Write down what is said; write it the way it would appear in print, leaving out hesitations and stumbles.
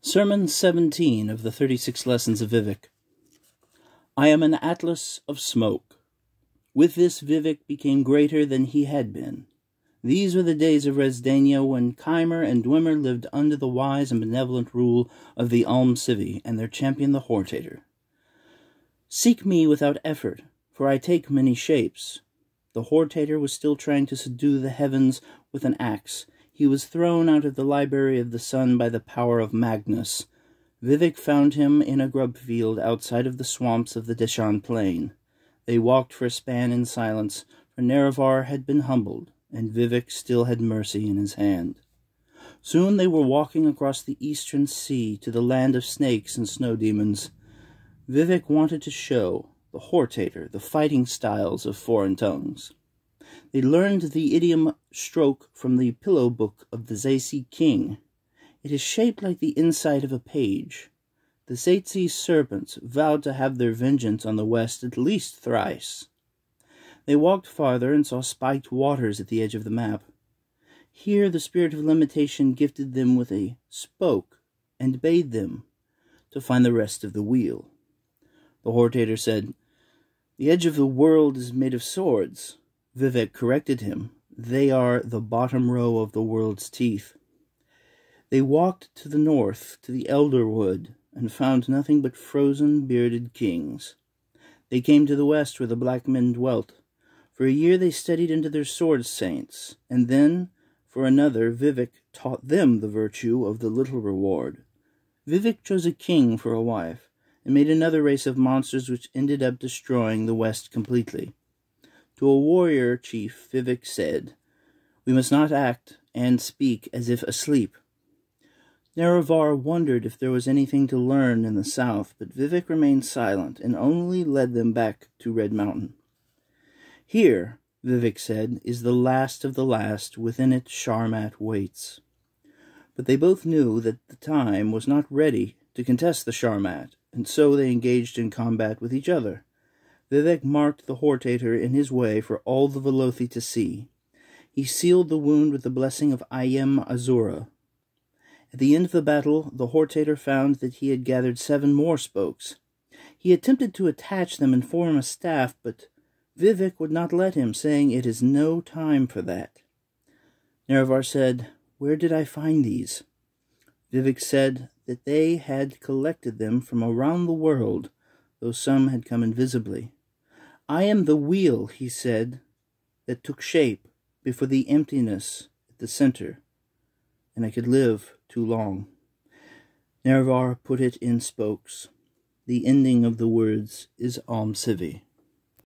Sermon 17 of the 36 Lessons of Vivec. I am an atlas of smoke. With this Vivec became greater than he had been. These were the days of Resdania, when Keimer and Dwemer lived under the wise and benevolent rule of the Almsivi and their champion the Hortator. Seek me without effort, for I take many shapes. The Hortator was still trying to subdue the heavens with an axe. He was thrown out of the library of the sun by the power of Magnus. Vivec found him in a grub field outside of the swamps of the Deshan plain. They walked for a span in silence, for Nerevar had been humbled, and Vivec still had mercy in his hand. Soon they were walking across the eastern sea to the land of snakes and snow demons. Vivec wanted to show the Hortator the fighting styles of foreign tongues. They learned the idiom stroke from the pillow book of the Zaisi king. It is shaped like the inside of a page. The Zaisi serpents vowed to have their vengeance on the west at least thrice. They walked farther and saw spiked waters at the edge of the map. Here the spirit of limitation gifted them with a spoke and bade them to find the rest of the wheel. The Hortator said, "The edge of the world is made of swords." Vivec corrected him. They are the bottom row of the world's teeth. They walked to the north, to the elder wood, and found nothing but frozen, bearded kings. They came to the west, where the black men dwelt. For a year they studied into their sword saints, and then, for another, Vivec taught them the virtue of the little reward. Vivec chose a king for a wife, and made another race of monsters which ended up destroying the west completely. To a warrior chief, Vivec said, "We must not act and speak as if asleep." Nerevar wondered if there was anything to learn in the south, but Vivec remained silent and only led them back to Red Mountain. "Here," Vivec said, "is the last of the last. Within it Sharmat waits." But they both knew that the time was not ready to contest the Sharmat, and so they engaged in combat with each other. Vivec marked the Hortator in his way for all the Velothi to see. He sealed the wound with the blessing of Ayem Azura. At the end of the battle, the Hortator found that he had gathered 7 more spokes. He attempted to attach them and form a staff, but Vivec would not let him, saying, "It is no time for that." Nerevar said, "Where did I find these?" Vivec said that they had collected them from around the world, though some had come invisibly. "I am the wheel," he said, "that took shape before the emptiness at the center, and I could live too long." Nerevar put it in spokes. The ending of the words is Almsivi.